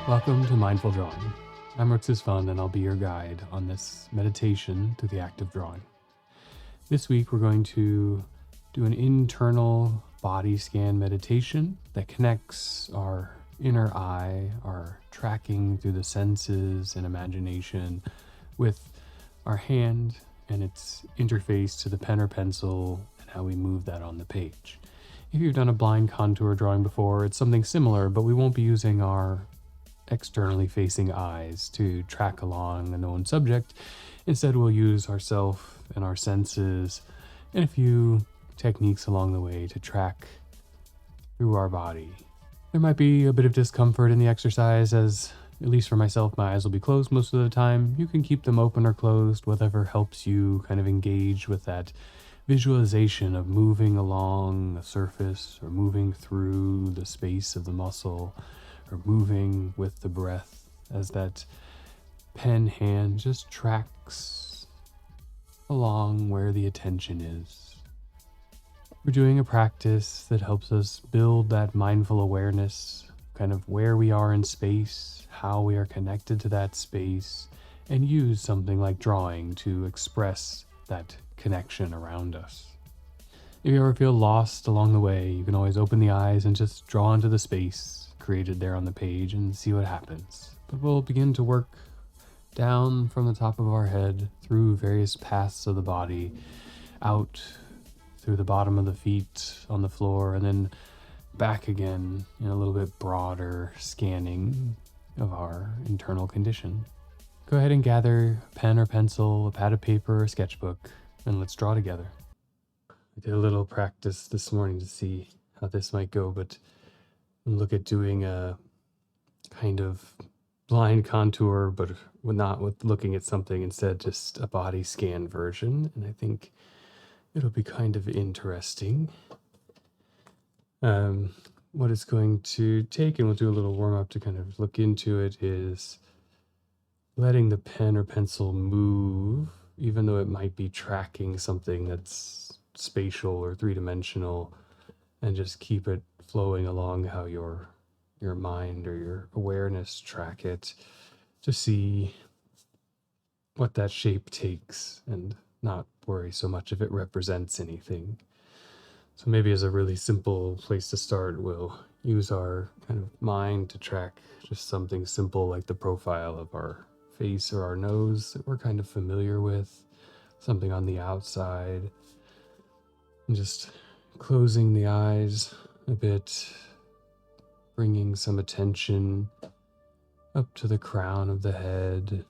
Welcome to Mindful Drawing. I'm Rooks Fun, and I'll be your guide on this meditation to the act of drawing. This week, we're going to do an internal body scan meditation that connects our inner eye, our tracking through the senses and imagination, with our hand and its interface to the pen or pencil and how we move that on the page. If you've done a blind contour drawing before, it's something similar, but we won't be using our externally facing eyes to track along a known subject. Instead, we'll use ourself and our senses and a few techniques along the way to track through our body. There might be a bit of discomfort in the exercise, as at least for myself, my eyes will be closed most of the time. You can keep them open or closed, whatever helps you kind of engage with that visualization of moving along a surface or moving through the space of the muscle, or moving with the breath as that pen hand just tracks along where the attention is. We're doing a practice that helps us build that mindful awareness, kind of where we are in space, how we are connected to that space, and use something like drawing to express that connection around us. If you ever feel lost along the way, you can always open the eyes and just draw into the space created there on the page and see what happens. But we'll begin to work down from the top of our head through various paths of the body, out through the bottom of the feet on the floor, and then back again in a little bit broader scanning of our internal condition. Go ahead and gather a pen or pencil, a pad of paper, or a sketchbook, and let's draw together. I did a little practice this morning to see how this might go, but look at doing a kind of blind contour, but not with looking at something, instead just a body scan version. And I think it'll be kind of interesting. What it's going to take, and we'll do a little warm up to kind of look into it, is letting the pen or pencil move, even though it might be tracking something that's spatial or three-dimensional, and just keep it flowing along how your mind or your awareness track it, to see what that shape takes and not worry so much if it represents anything. So maybe as a really simple place to start, we'll use our kind of mind to track just something simple like the profile of our face or our nose that we're kind of familiar with, something on the outside, and just closing the eyes a bit, bringing some attention up to the crown of the head,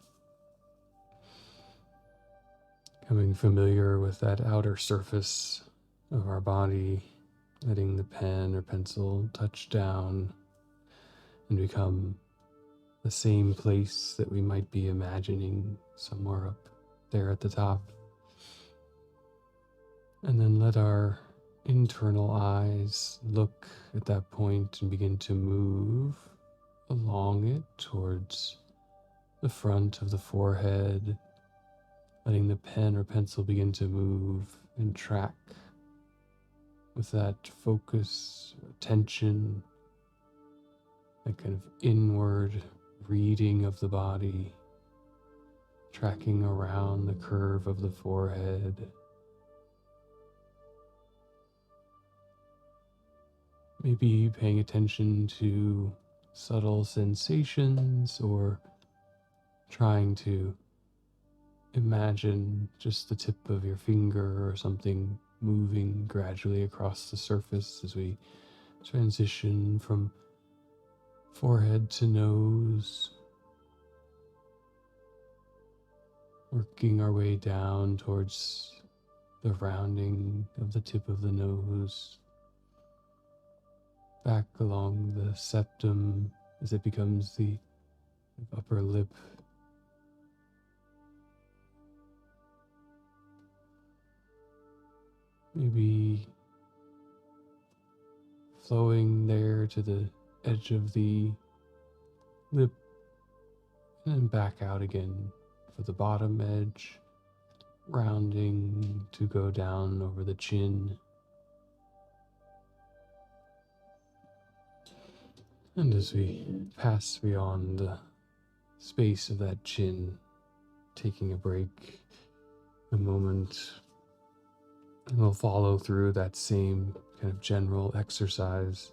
becoming familiar with that outer surface of our body, letting the pen or pencil touch down and become the same place that we might be imagining somewhere up there at the top. And then let our internal eyes look at that point and begin to move along it towards the front of the forehead, letting the pen or pencil begin to move and track with that focus, attention, that kind of inward reading of the body, tracking around the curve of the forehead. Maybe paying attention to subtle sensations, or trying to imagine just the tip of your finger or something moving gradually across the surface as we transition from forehead to nose, working our way down towards the rounding of the tip of the nose, back along the septum as it becomes the upper lip, maybe flowing there to the edge of the lip, and then back out again for the bottom edge, rounding to go down over the chin. And as we pass beyond the space of that chin, taking a break, a moment, and we'll follow through that same kind of general exercise,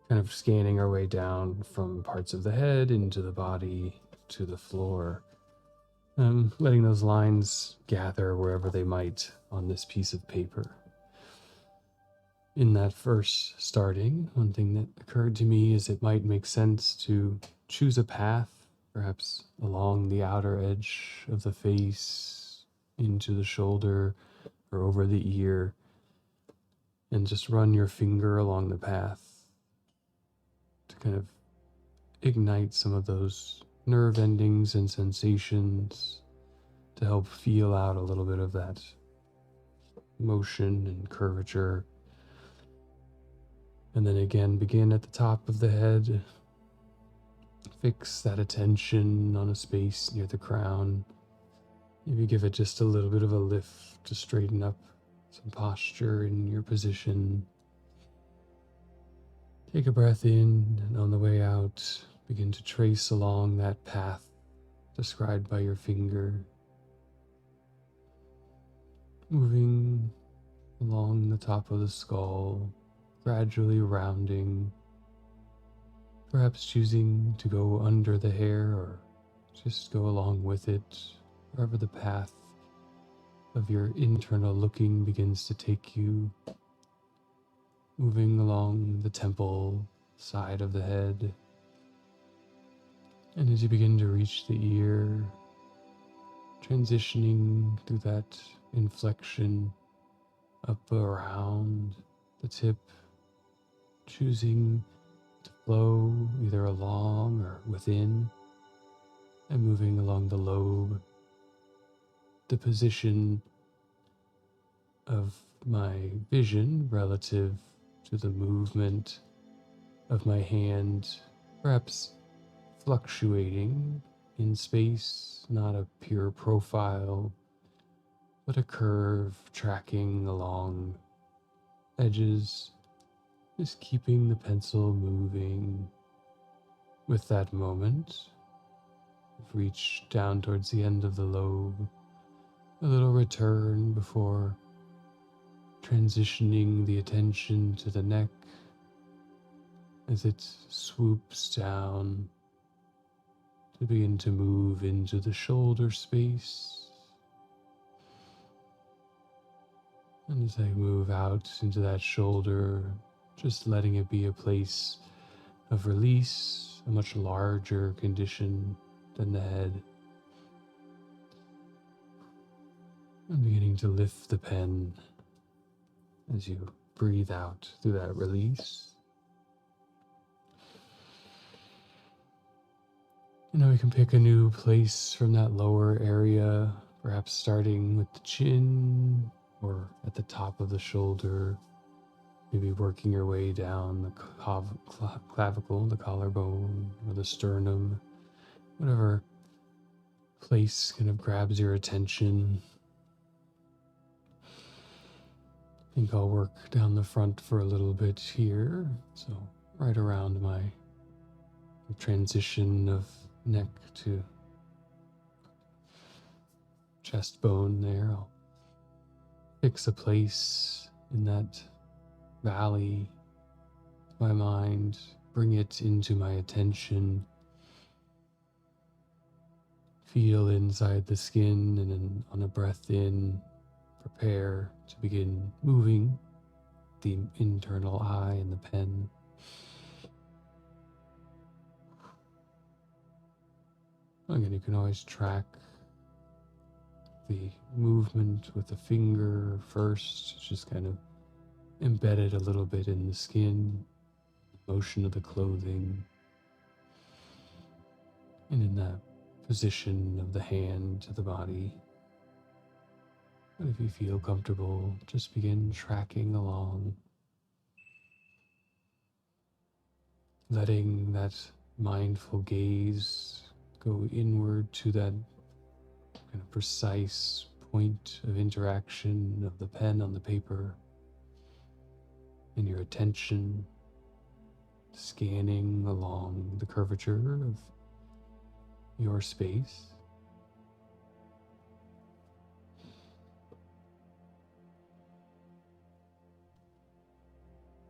kind of scanning our way down from parts of the head into the body to the floor, letting those lines gather wherever they might on this piece of paper. In that first starting, one thing that occurred to me is it might make sense to choose a path, perhaps along the outer edge of the face, into the shoulder, or over the ear, and just run your finger along the path to kind of ignite some of those nerve endings and sensations to help feel out a little bit of that motion and curvature. And then again, begin at the top of the head. Fix that attention on a space near the crown. Maybe give it just a little bit of a lift to straighten up some posture in your position. Take a breath in, and on the way out, begin to trace along that path described by your finger. Moving along the top of the skull, gradually rounding, perhaps choosing to go under the hair or just go along with it, wherever the path of your internal looking begins to take you, moving along the temple side of the head. And as you begin to reach the ear, transitioning through that inflection up around the tip, choosing to flow either along or within, and moving along the lobe, the position of my vision relative to the movement of my hand, perhaps fluctuating in space, not a pure profile, but a curve tracking along edges, just keeping the pencil moving with that moment. I've reached down towards the end of the lobe, a little return before transitioning the attention to the neck as it swoops down to begin to move into the shoulder space. And as I move out into that shoulder, just letting it be a place of release, a much larger condition than the head. I'm beginning to lift the pen as you breathe out through that release. And now we can pick a new place from that lower area, perhaps starting with the chin or at the top of the shoulder, maybe working your way down the clavicle, the collarbone, or the sternum, whatever place kind of grabs your attention. I think I'll work down the front for a little bit here, so right around my transition of neck to chest bone there. I'll fix a place in that valley, my mind, bring it into my attention, feel inside the skin, and then on a breath in, prepare to begin moving the internal eye and the pen. Again, you can always track the movement with the finger first, just kind of embedded a little bit in the skin, the motion of the clothing, and in that position of the hand to the body. But if you feel comfortable, just begin tracking along, letting that mindful gaze go inward to that kind of precise point of interaction of the pen on the paper, and your attention scanning along the curvature of your space.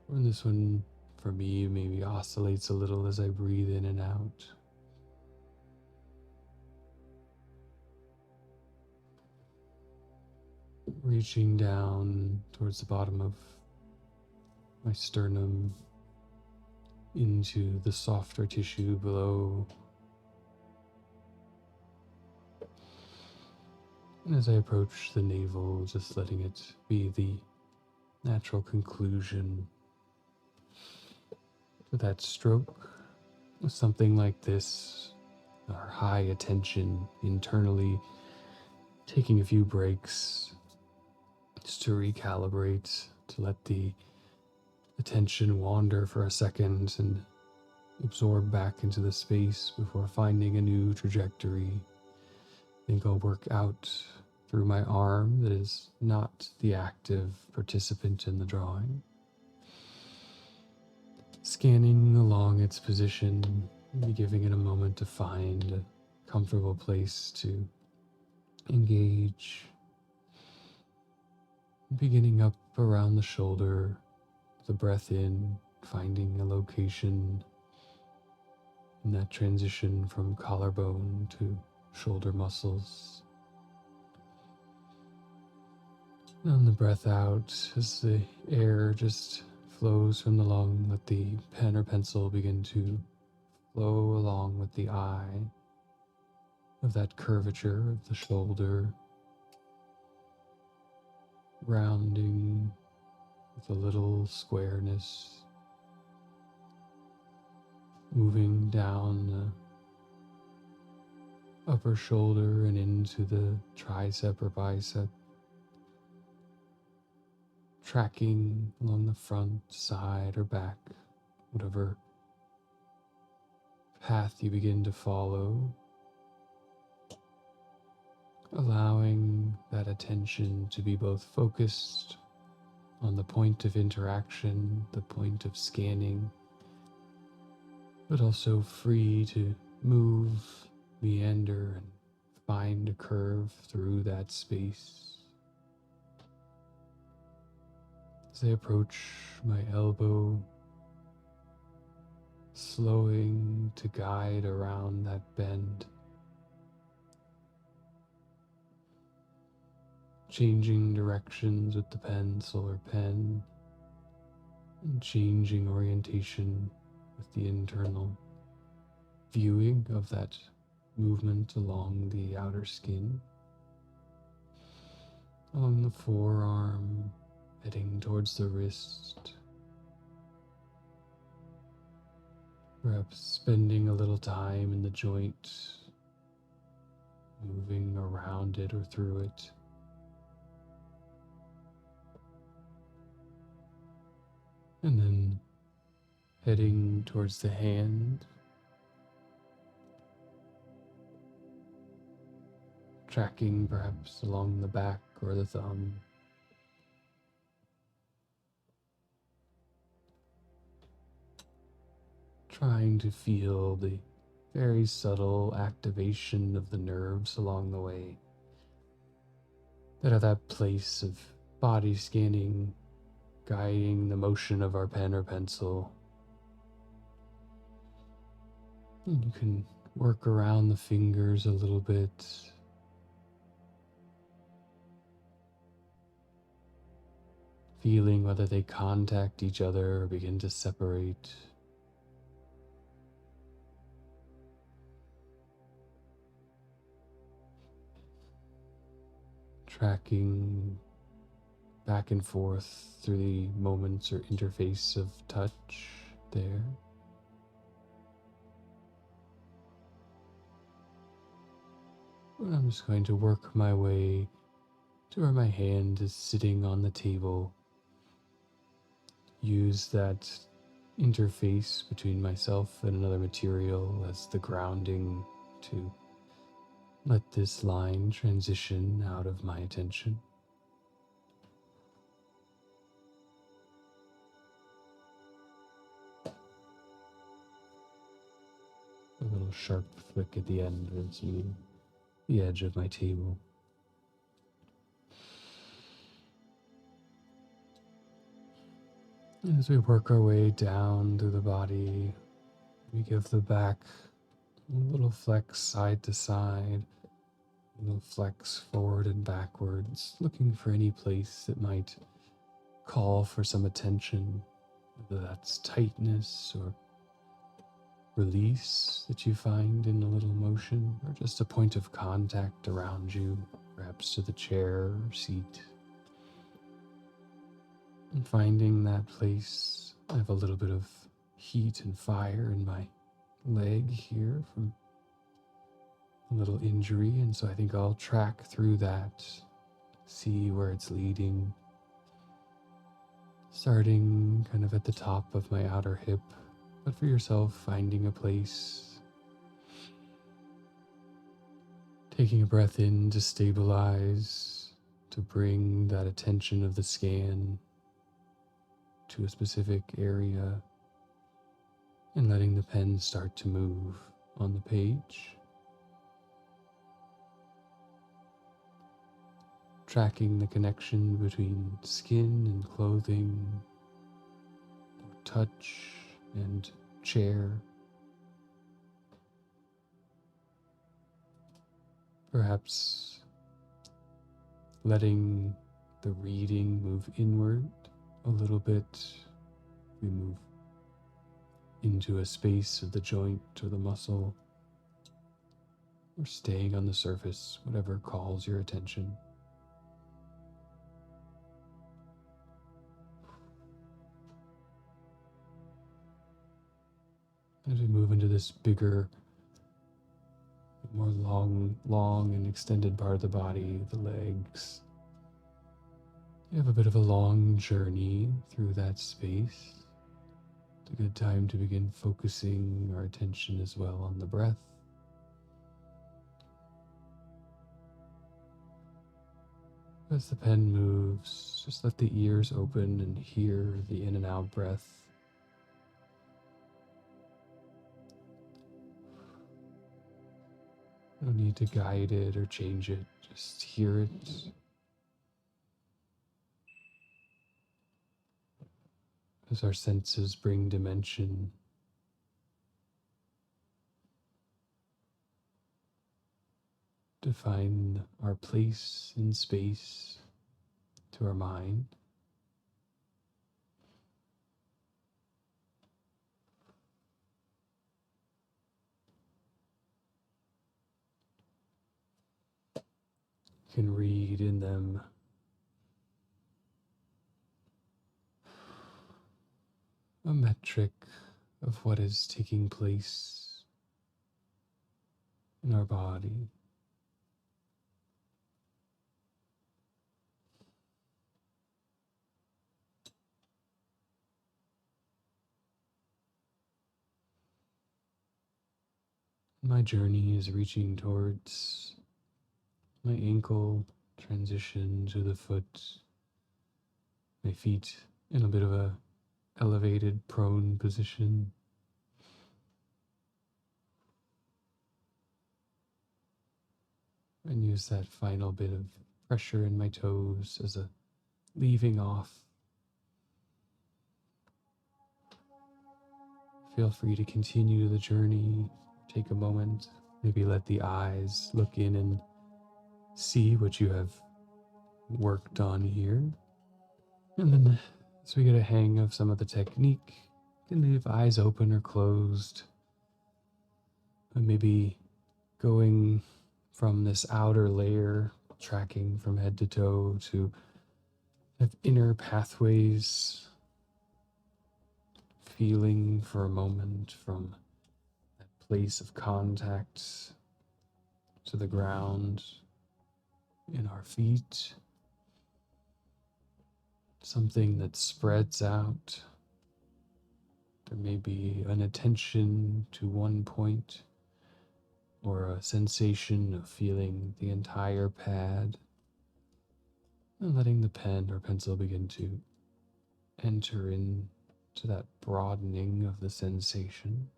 And this one, for me, maybe oscillates a little as I breathe in and out. Reaching down towards the bottom of my sternum into the softer tissue below. And as I approach the navel, just letting it be the natural conclusion to that stroke. With something like this, our high attention internally, taking a few breaks just to recalibrate, to let the attention wander for a second and absorb back into the space before finding a new trajectory. I think I'll work out through my arm that is not the active participant in the drawing. Scanning along its position, maybe giving it a moment to find a comfortable place to engage. Beginning up around the shoulder, the breath in, finding a location in that transition from collarbone to shoulder muscles. And on the breath out, as the air just flows from the lung, let the pen or pencil begin to flow along with the eye of that curvature of the shoulder, rounding with a little squareness, moving down the upper shoulder and into the tricep or bicep, tracking along the front, side, or back, whatever path you begin to follow, allowing that attention to be both focused on the point of interaction, the point of scanning, but also free to move, meander, and find a curve through that space. As I approach my elbow, slowing to guide around that bend, changing directions with the pencil or pen, and changing orientation with the internal viewing of that movement along the outer skin, along the forearm, heading towards the wrist, perhaps spending a little time in the joint, moving around it or through it. And then heading towards the hand, tracking perhaps along the back or the thumb. Trying to feel the very subtle activation of the nerves along the way that are that place of body scanning, guiding the motion of our pen or pencil. And you can work around the fingers a little bit, feeling whether they contact each other or begin to separate. Tracking back and forth through the moments or interface of touch there. And I'm just going to work my way to where my hand is sitting on the table. Use that interface between myself and another material as the grounding to let this line transition out of my attention. A little sharp flick at the end as the edge of my table. As we work our way down through the body, we give the back a little flex side to side, a little flex forward and backwards, looking for any place that might call for some attention, whether that's tightness or release that you find in a little motion, or just a point of contact around you, perhaps to the chair or seat. And finding that place, I have a little bit of heat and fire in my leg here from a little injury, and so I think I'll track through that, see where it's leading, starting kind of at the top of my outer hip, but for yourself, finding a place, taking a breath in to stabilize, to bring that attention of the scan to a specific area, and letting the pen start to move on the page. Tracking the connection between skin and clothing, or touch and chair. Perhaps letting the reading move inward a little bit. We move into a space of the joint or the muscle, or staying on the surface, whatever calls your attention. As we move into this bigger, more long and extended part of the body, the legs, you have a bit of a long journey through that space. It's a good time to begin focusing our attention as well on the breath. As the pen moves, just let the ears open and hear the in and out breath. No need to guide it or change it, just hear it. As our senses bring dimension, define our place in space to our mind. You can read in them a metric of what is taking place in our body. My journey is reaching towards my ankle, transition to the foot, my feet in a bit of a elevated prone position. And use that final bit of pressure in my toes as a leaving off. Feel free to continue the journey. Take a moment, maybe let the eyes look in and see what you have worked on here. And then as we get a hang of some of the technique, you can leave eyes open or closed. And maybe going from this outer layer, tracking from head to toe to have inner pathways, feeling for a moment from that place of contact to the ground in our feet, something that spreads out. There may be an attention to one point, or a sensation of feeling the entire pad, and letting the pen or pencil begin to enter into that broadening of the sensation.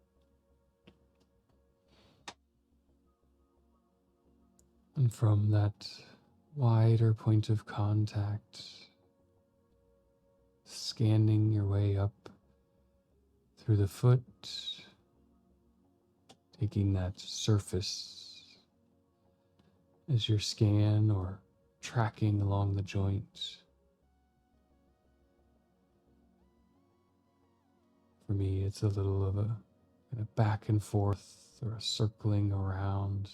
And from that wider point of contact, scanning your way up through the foot, taking that surface as your scan or tracking along the joint. For me, it's a little of a kind of back and forth or a circling around,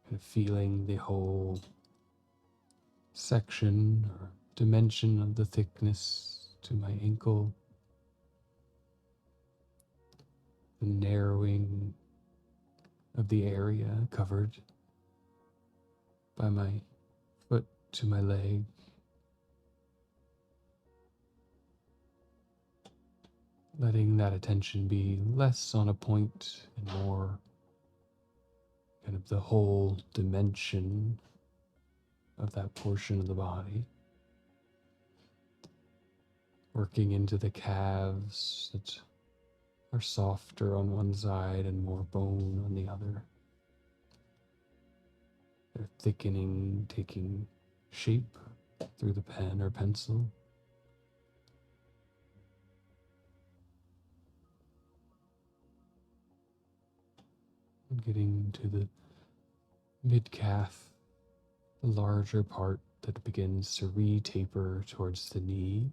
kind of feeling the whole section or dimension of the thickness to my ankle, the narrowing of the area covered by my foot to my leg. Letting that attention be less on a point and more kind of the whole dimension of that portion of the body. Working into the calves that are softer on one side and more bone on the other. They're thickening, taking shape through the pen or pencil. And getting to the mid-calf, the larger part that begins to re-taper towards the knee.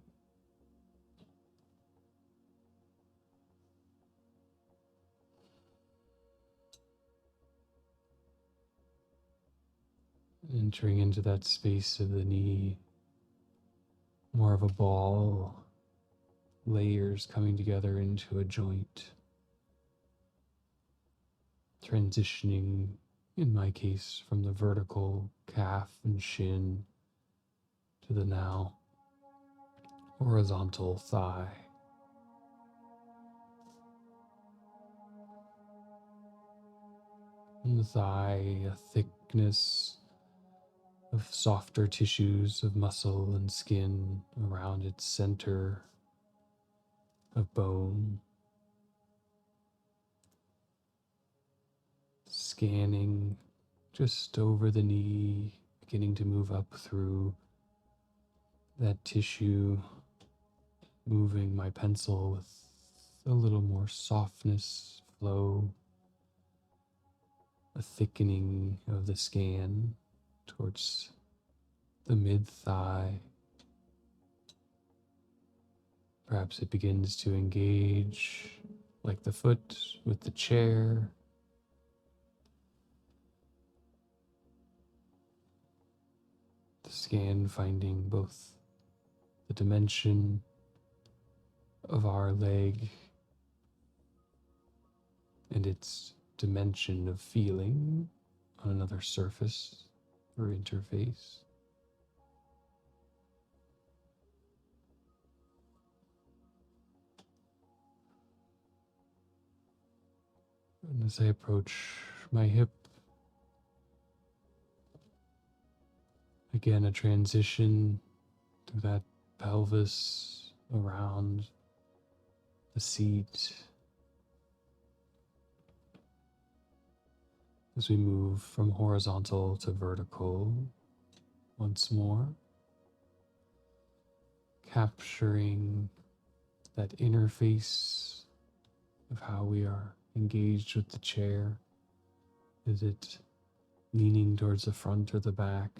Entering into that space of the knee, more of a ball, layers coming together into a joint. Transitioning, in my case, from the vertical calf and shin to the now horizontal thigh. In the thigh, a thickness of softer tissues of muscle and skin around its center of bone. Scanning just over the knee, beginning to move up through that tissue, moving my pencil with a little more softness, flow, a thickening of the scan towards the mid-thigh. Perhaps it begins to engage like the foot with the chair. The scan finding both the dimension of our leg and its dimension of feeling on another surface or interface. And as I approach my hip, again a transition through that pelvis around the seat as we move from horizontal to vertical once more, capturing that interface of how we are engaged with the chair. Is it leaning towards the front or the back?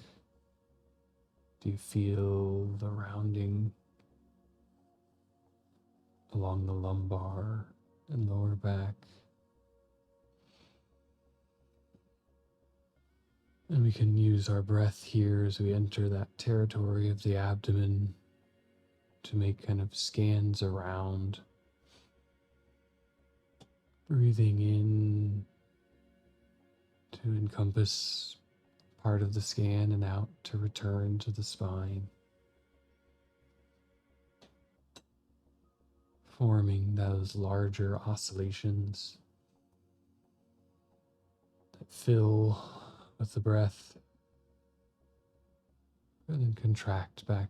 Do you feel the rounding along the lumbar and lower back? And we can use our breath here as we enter that territory of the abdomen to make kind of scans around. Breathing in to encompass part of the scan and out to return to the spine. Forming those larger oscillations that fill with the breath and then contract back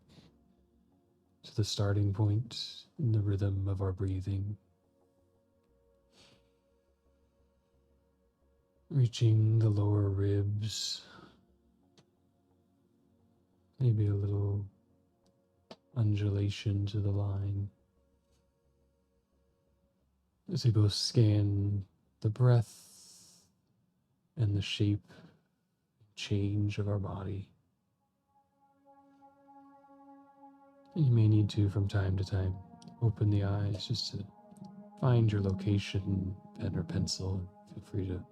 to the starting point in the rhythm of our breathing. reaching the lower ribs, maybe a little undulation to the line. As we both scan the breath and the shape change of our body. And you may need to, from time to time, open the eyes just to find your location, pen or pencil. Feel free to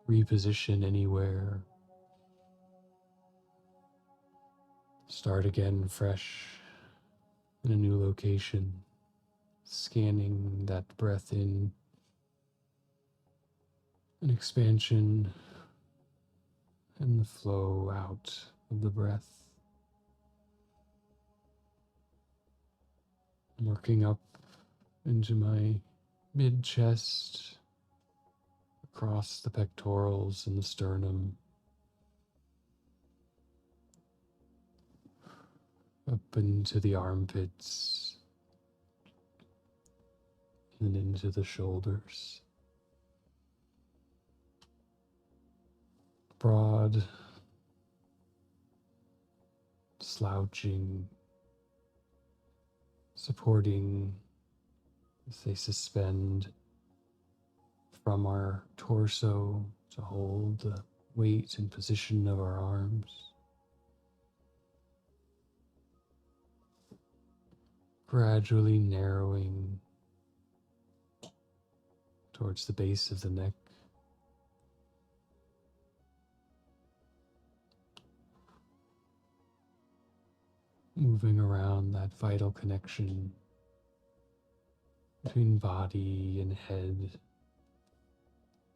reposition anywhere. Start again fresh in a new location, scanning that breath in, an expansion, and the flow out of the breath. Working up into my mid-chest, across the pectorals and the sternum, up into the armpits, and into the shoulders. Broad, slouching, supporting as they suspend from our torso to hold the weight and position of our arms. Gradually narrowing towards the base of the neck. Moving around that vital connection between body and head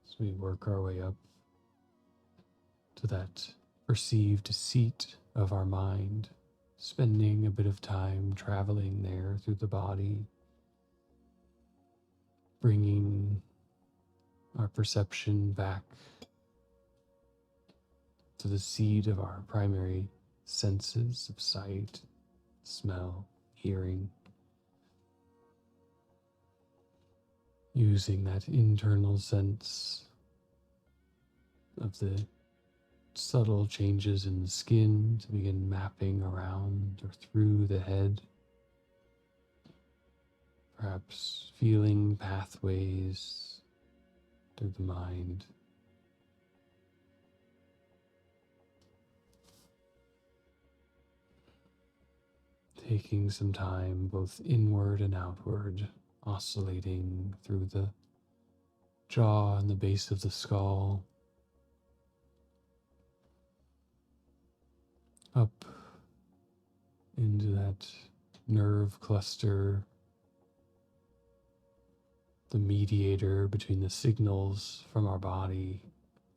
as we work our way up to that perceived seat of our mind, spending a bit of time traveling there through the body, bringing our perception back to the seat of our primary senses of sight, smell, hearing, using that internal sense of the subtle changes in the skin to begin mapping around or through the head, perhaps feeling pathways through the mind. Taking some time both inward and outward, oscillating through the jaw and the base of the skull, up into that nerve cluster, the mediator between the signals from our body.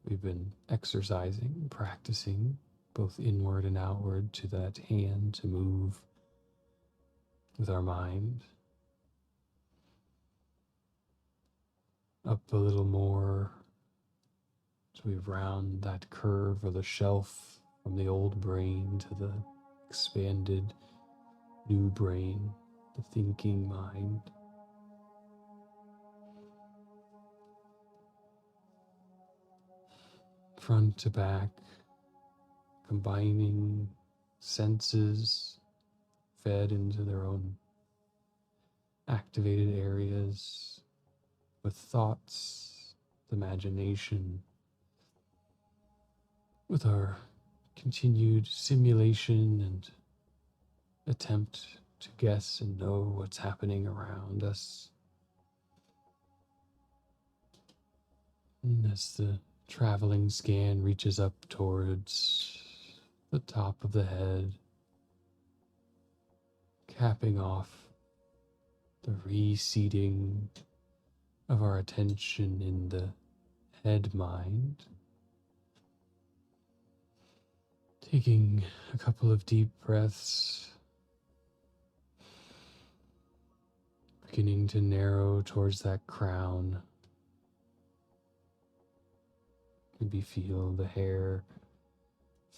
We've been exercising, practicing both inward and outward to that hand to move with our mind. Up a little more so we round that curve or the shelf from the old brain to the expanded new brain, the thinking mind. Front to back, combining senses fed into their own activated areas with thoughts, with imagination, with our continued simulation and attempt to guess and know what's happening around us. And as the traveling scan reaches up towards the top of the head, capping off the reseating of our attention in the head mind, taking a couple of deep breaths, beginning to narrow towards that crown. Maybe feel the hair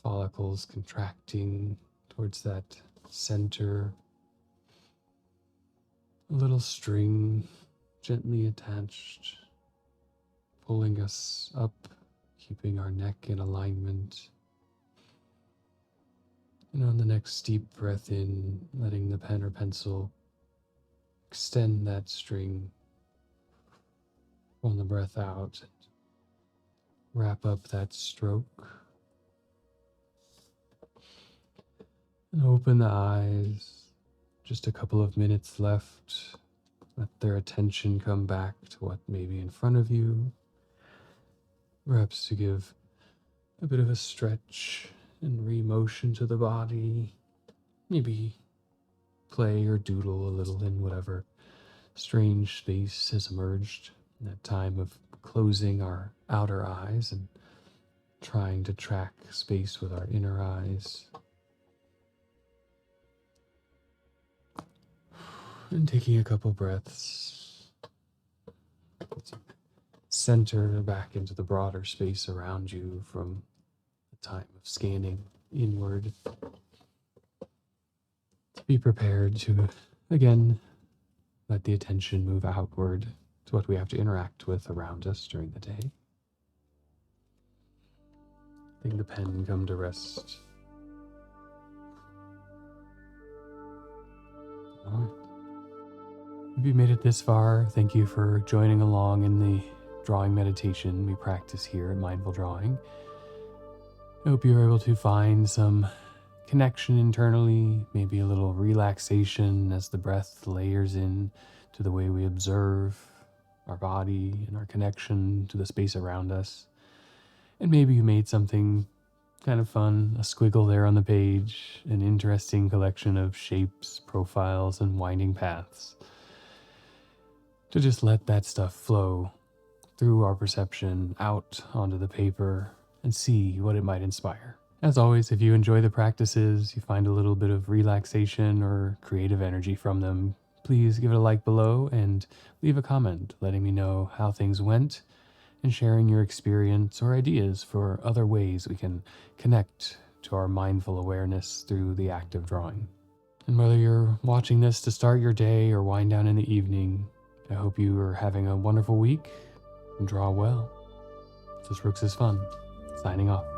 follicles contracting towards that center. A little string gently attached, pulling us up keeping our neck in alignment. And on the next deep breath in, letting the pen or pencil extend that string on the breath out and wrap up that stroke. And open the eyes. Just a couple of minutes left. Let their attention come back to what may be in front of you. Perhaps to give a bit of a stretch and re-motion to the body. Maybe play or doodle a little in whatever strange space has emerged in that time of closing our outer eyes and trying to track space with our inner eyes. And taking a couple breaths, center back into the broader space around you from the time of scanning inward. Be prepared to, again, let the attention move outward to what we have to interact with around us during the day. Letting the pen come to rest. All right. If you made it this far, thank you for joining along in the drawing meditation we practice here at Mindful Drawing. I hope you're able to find some connection internally, maybe a little relaxation as the breath layers in to the way we observe our body and our connection to the space around us. And maybe you made something kind of fun, a squiggle there on the page, an interesting collection of shapes, profiles, and winding paths. To just let that stuff flow through our perception out onto the paper and see what it might inspire. As always, if you enjoy the practices, you find a little bit of relaxation or creative energy from them, please give it a like below and leave a comment letting me know how things went and sharing your experience or ideas for other ways we can connect to our mindful awareness through the act of drawing. And whether you're watching this to start your day or wind down in the evening, I hope you are having a wonderful week and draw well. This Rooks is Fun, signing off.